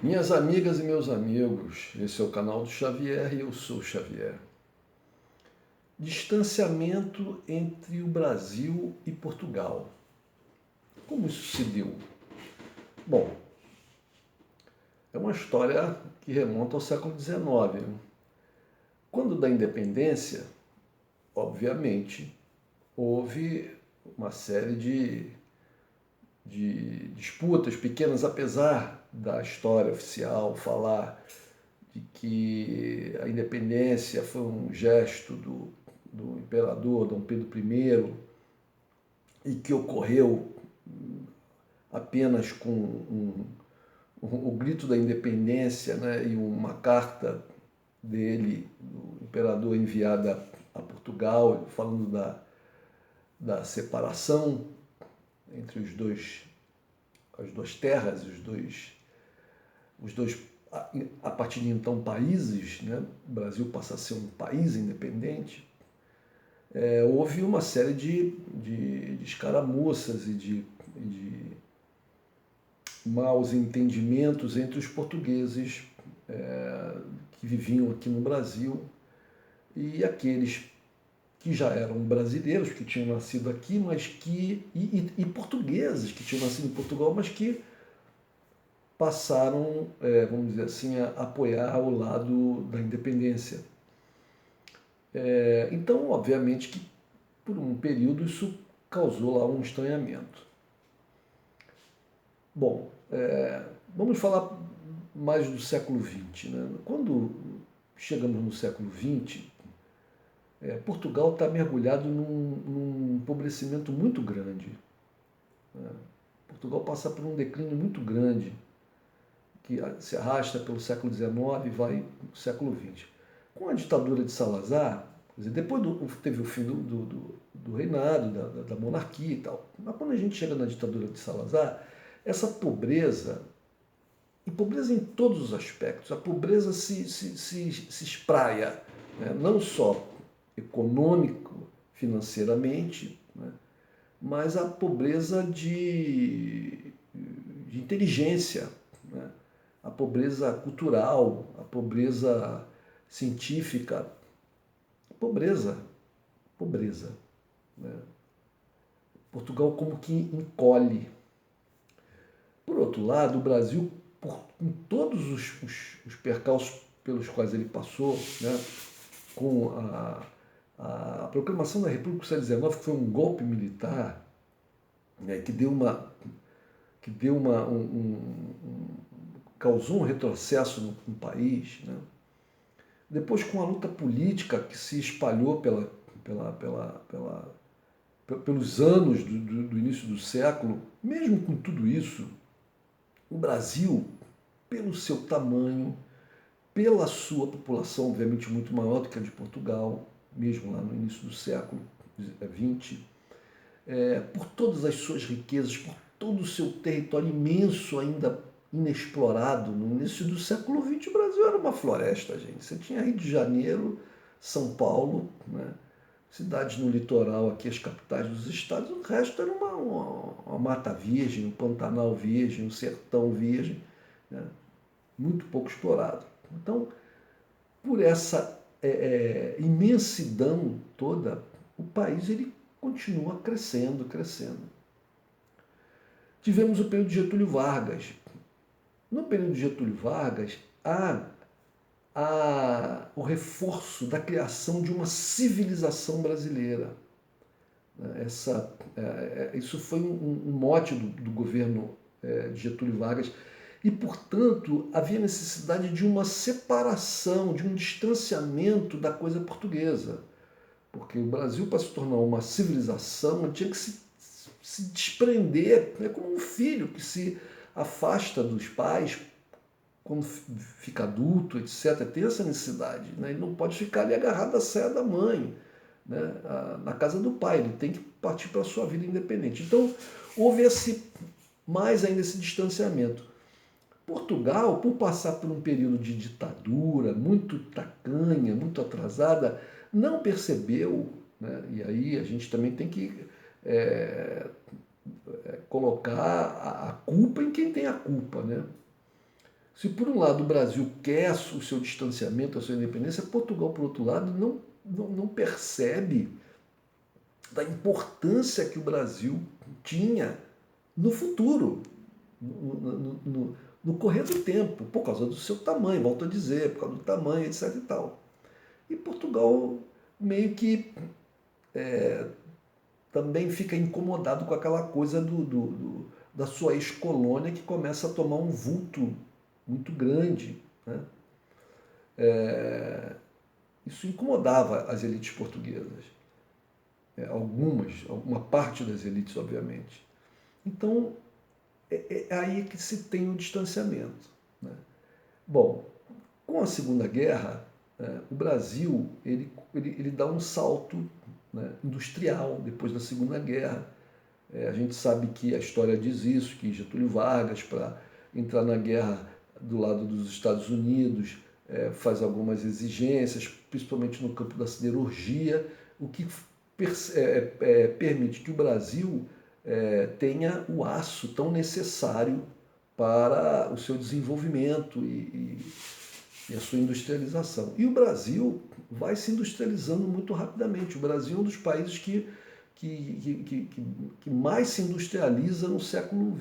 Minhas amigas e meus amigos, esse é o canal do Xavier e eu sou o Xavier. Distanciamento entre o Brasil e Portugal. Como isso se deu? Bom, é uma história que remonta ao século XIX. Quando da independência, obviamente, houve uma série de disputas pequenas, apesar da história oficial falar de que a independência foi um gesto do imperador Dom Pedro I e que ocorreu apenas com o grito da independência, né, e uma carta dele, do imperador, enviada a Portugal, falando da separação entre as duas terras, os dois a partir de então países, né? O Brasil passa a ser um país independente. Houve uma série de escaramuças e de maus entendimentos entre os portugueses que viviam aqui no Brasil e aqueles que já eram brasileiros, que tinham nascido aqui, mas e portugueses que tinham nascido em Portugal, mas que passaram, vamos dizer assim, a apoiar o lado da independência. Então, obviamente que por um período isso causou lá um estranhamento. Bom, vamos falar mais do século XX. Né? Quando chegamos no século XX, Portugal está mergulhado num empobrecimento muito grande. Né? Portugal passa por um declínio muito grande, que se arrasta pelo século XIX e vai para o século XX. Com a ditadura de Salazar, quer dizer, depois teve o fim do reinado, da monarquia e tal. Mas quando a gente chega na ditadura de Salazar, essa pobreza, e pobreza em todos os aspectos, a pobreza se espraia, né? Não só econômico, financeiramente, né? Mas a pobreza de inteligência, né? A pobreza cultural, a pobreza científica, pobreza, pobreza. Né? Portugal como que encolhe. Por outro lado, o Brasil, com todos os percalços pelos quais ele passou, né? Com a proclamação da República Socialista XIX, que foi um golpe militar, né? Que deu causou um retrocesso no país, né? Depois, com a luta política que se espalhou pelos anos do início do século, mesmo com tudo isso, o Brasil, pelo seu tamanho, pela sua população, obviamente muito maior do que a de Portugal, mesmo lá no início do século XX, por todas as suas riquezas, por todo o seu território imenso ainda inexplorado. No início do século XX, o Brasil era uma floresta, gente. Você tinha Rio de Janeiro, São Paulo, né? Cidades no litoral, aqui as capitais dos estados, o resto era uma mata virgem, um Pantanal virgem, um sertão virgem, né? Muito pouco explorado. Então, por essa imensidão toda, o país ele continua crescendo, crescendo. Tivemos o período de Getúlio Vargas. No período de Getúlio Vargas, há o reforço da criação de uma civilização brasileira. Isso foi um mote do governo de Getúlio Vargas e, portanto, havia necessidade de uma separação, de um distanciamento da coisa portuguesa. Porque o Brasil, para se tornar uma civilização, tinha que se desprender, né, como um filho que se afasta dos pais quando fica adulto, etc. Tem essa necessidade. Né? Ele não pode ficar ali agarrado à saia da mãe, né, na casa do pai. Ele tem que partir para a sua vida independente. Então, houve mais ainda esse distanciamento. Portugal, por passar por um período de ditadura muito tacanha, muito atrasada, não percebeu, né? E aí a gente também tem que colocar a culpa em quem tem a culpa, né? Se por um lado o Brasil quer o seu distanciamento, a sua independência, Portugal, por outro lado, não percebe da importância que o Brasil tinha no futuro, no correr do tempo, por causa do seu tamanho, volto a dizer, por causa do tamanho, etc. e tal. E Portugal meio que também fica incomodado com aquela coisa da sua ex-colônia que começa a tomar um vulto muito grande. Né? Isso incomodava as elites portuguesas. Alguma parte das elites, obviamente. Então, é aí que se tem o distanciamento. Né? Bom, com a Segunda Guerra, o Brasil ele dá um salto, né, industrial depois da Segunda Guerra. A gente sabe que a história diz isso, que Getúlio Vargas, para entrar na guerra do lado dos Estados Unidos, faz algumas exigências, principalmente no campo da siderurgia, o que permite que o Brasil tenha o aço tão necessário para o seu desenvolvimento e a sua industrialização. E o Brasil vai se industrializando muito rapidamente. O Brasil é um dos países que mais se industrializa no século...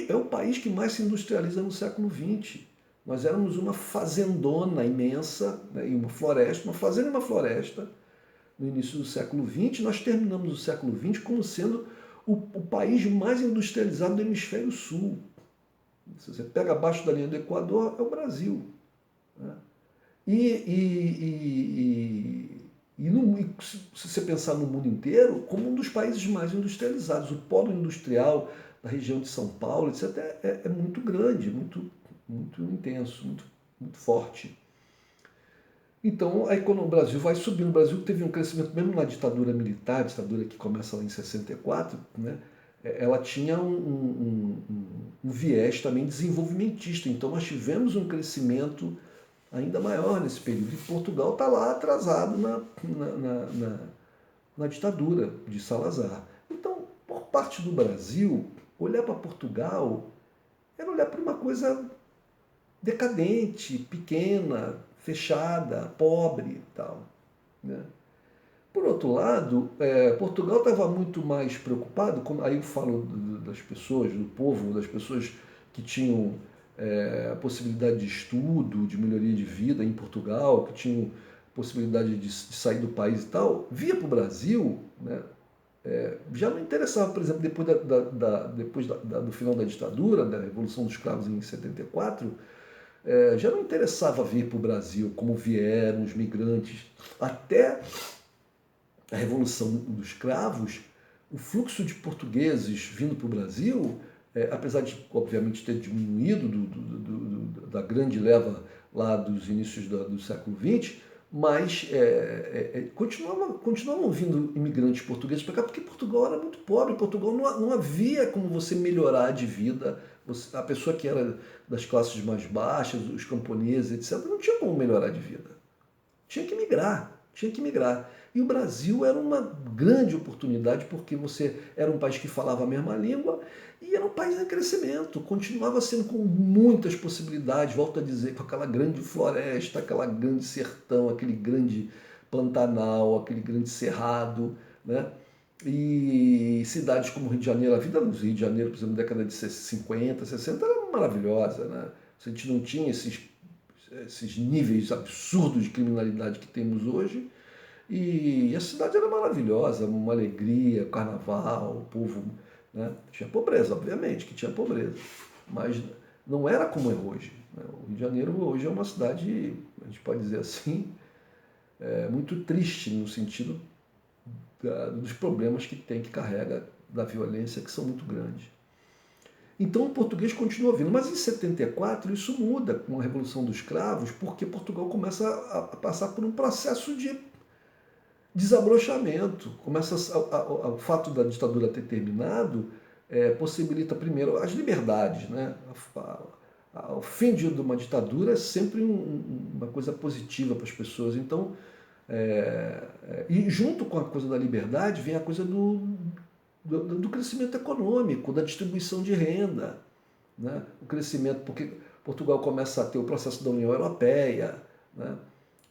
É o país que mais se industrializa no século XX. Nós éramos uma fazendona imensa, né, e uma floresta, uma fazenda e uma floresta, no início do século XX. Nós terminamos o século XX como sendo o país mais industrializado do hemisfério sul. Se você pega abaixo da linha do Equador, é o Brasil. Né? Se você pensar no mundo inteiro, como um dos países mais industrializados, o polo industrial da região de São Paulo, etc., é muito grande, muito intenso, muito forte. Então, o Brasil vai subindo. O Brasil teve um crescimento, mesmo na ditadura militar, a ditadura que começa lá em 64, né? Ela tinha um viés também desenvolvimentista. Então, nós tivemos um crescimento ainda maior nesse período. E Portugal está lá atrasado na ditadura de Salazar. Então, por parte do Brasil, olhar para Portugal era olhar para uma coisa decadente, pequena, fechada, pobre e tal. Né? Por outro lado, Portugal estava muito mais preocupado, aí eu falo das pessoas, do povo, das pessoas que tinham a possibilidade de estudo, de melhoria de vida em Portugal, que tinham possibilidade de sair do país e tal, via para o Brasil, né, já não interessava, por exemplo, depois do final da ditadura, da Revolução dos Cravos em 74, já não interessava vir para o Brasil como vieram os migrantes. Até a Revolução dos Cravos, o fluxo de portugueses vindo para o Brasil, apesar de, obviamente, ter diminuído da grande leva lá dos inícios do século XX, mas continuavam vindo imigrantes portugueses para cá, porque Portugal era muito pobre. Portugal não havia como você melhorar de vida. A pessoa que era das classes mais baixas, os camponeses, etc., não tinha como melhorar de vida. Tinha que migrar. E o Brasil era uma grande oportunidade, porque você era um país que falava a mesma língua e era um país em crescimento, continuava sendo com muitas possibilidades, volto a dizer, com aquela grande floresta, aquela grande sertão, aquele grande Pantanal, aquele grande cerrado, né? E cidades como Rio de Janeiro, a vida no Rio de Janeiro, por exemplo, na década de 50, 60, era maravilhosa, né? A gente não tinha esses níveis absurdos de criminalidade que temos hoje, e a cidade era maravilhosa, uma alegria, carnaval, o povo, né? Tinha pobreza, obviamente que tinha pobreza, mas não era como é hoje, né? O Rio de Janeiro hoje é uma cidade, a gente pode dizer assim, muito triste no sentido dos problemas que carrega, da violência, que são muito grandes. Então o português continua vindo, mas em 74 isso muda com a Revolução dos Cravos, porque Portugal começa a passar por um processo de desabrochamento. O fato da ditadura ter terminado possibilita primeiro as liberdades, né? O fim de uma ditadura é sempre uma coisa positiva para as pessoas. Então, e junto com a coisa da liberdade vem a coisa do crescimento econômico, da distribuição de renda, né? O crescimento, porque Portugal começa a ter o processo da União Europeia, né?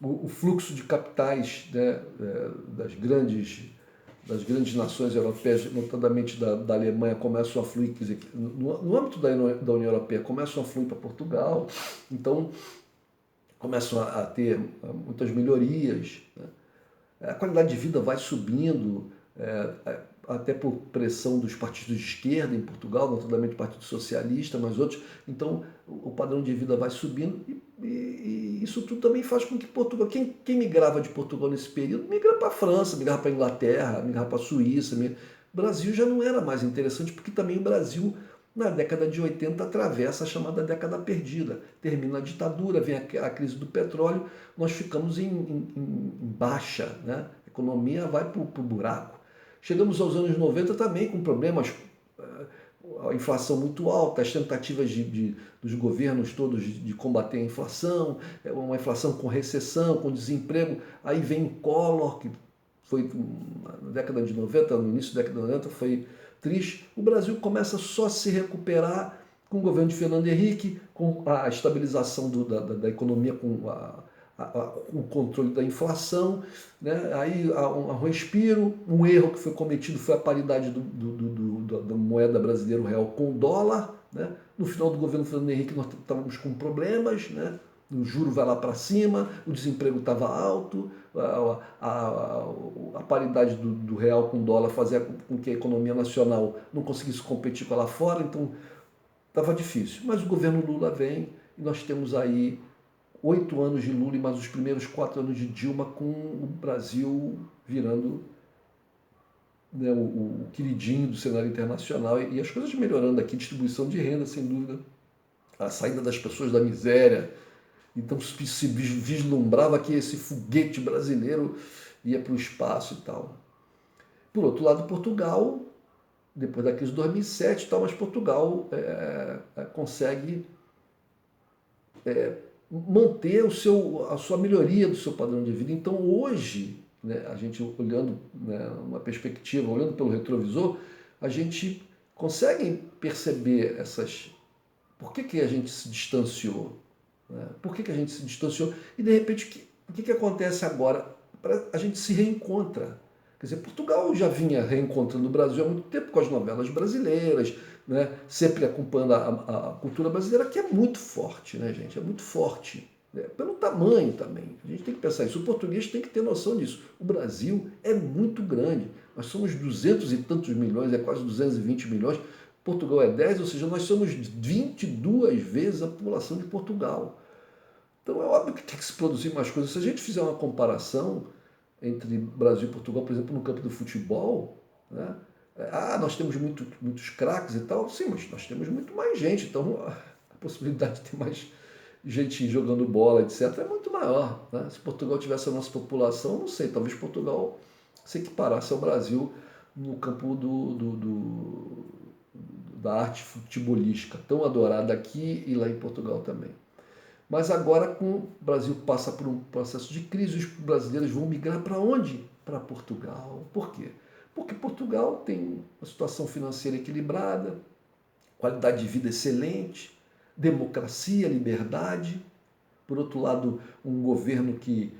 O fluxo de capitais, né, das grandes nações europeias, notadamente da Alemanha, começam a fluir, quer dizer, no âmbito da União Europeia, começam a fluir para Portugal, então começam a ter muitas melhorias, né? A qualidade de vida vai subindo, até por pressão dos partidos de esquerda em Portugal, notadamente o Partido Socialista, mas outros. Então, o padrão de vida vai subindo e isso tudo também faz com que Portugal, quem migrava de Portugal nesse período, migra para a França, migrava para a Inglaterra, migrava para a Suíça. O Brasil já não era mais interessante, porque também o Brasil, na década de 80, atravessa a chamada década perdida. Termina a ditadura, vem a crise do petróleo, nós ficamos em baixa, né? A economia vai para o buraco. Chegamos aos anos 90 também com problemas, a inflação muito alta, as tentativas dos governos todos de combater a inflação, uma inflação com recessão, com desemprego. Aí vem Collor, que foi na década de 90, no início da década de 90, foi triste. O Brasil começa só a se recuperar com o governo de Fernando Henrique, com a estabilização da economia, com o controle da inflação, né? Aí um respiro, um erro que foi cometido foi a paridade da moeda brasileira, o real, com o dólar, né? No final do governo Fernando Henrique nós estávamos com problemas, né? O juro vai lá para cima, o desemprego estava alto, a paridade do real com o dólar fazia com que a economia nacional não conseguisse competir com ela fora, então estava difícil. Mas o governo Lula vem e nós temos aí 8 anos de Lula e mais os primeiros 4 anos de Dilma, com o Brasil virando, né, o queridinho do cenário internacional e as coisas melhorando aqui, distribuição de renda, sem dúvida, a saída das pessoas da miséria. Então se vislumbrava que esse foguete brasileiro ia para o espaço e tal. Por outro lado, Portugal, depois da crise de 2007 e tal, mas Portugal consegue manter a sua melhoria do seu padrão de vida. Então hoje, né, a gente olhando, né, uma perspectiva, olhando pelo retrovisor, a gente consegue perceber por que a gente se distanciou, né? Por que a gente se distanciou e de repente o que acontece agora? A gente se reencontra. Quer dizer, Portugal já vinha reencontrando o Brasil há muito tempo com as novelas brasileiras, né? Sempre acompanhando a cultura brasileira, que é muito forte, né, gente? É muito forte, né? Pelo tamanho também. A gente tem que pensar isso. O português tem que ter noção disso. O Brasil é muito grande. Nós somos 200 e tantos milhões, é quase 220 milhões. Portugal é 10, ou seja, nós somos 22 vezes a população de Portugal. Então é óbvio que tem que se produzir mais coisas. Se a gente fizer uma comparação entre Brasil e Portugal, por exemplo, no campo do futebol, né? Nós temos muitos craques e tal. Sim, mas nós temos muito mais gente. Então a possibilidade de ter mais gente jogando bola, etc., é muito maior, né? Se Portugal tivesse a nossa população, não sei, talvez Portugal se equiparasse ao Brasil no campo da arte futebolística, tão adorada aqui e lá em Portugal também. Mas agora, com o Brasil passa por um processo de crise, os brasileiros vão migrar para onde? Para Portugal. Por quê? Porque Portugal tem uma situação financeira equilibrada, qualidade de vida excelente, democracia, liberdade. Por outro lado, um governo que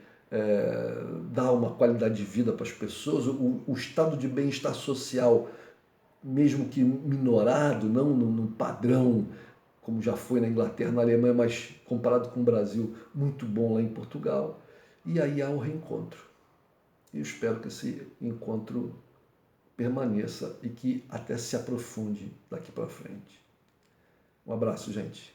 dá uma qualidade de vida para as pessoas, o estado de bem-estar social, mesmo que minorado, não no padrão como já foi na Inglaterra, na Alemanha, mas comparado com o Brasil, muito bom lá em Portugal. E aí há um reencontro. E eu espero que esse encontro permaneça e que até se aprofunde daqui para frente. Um abraço, gente.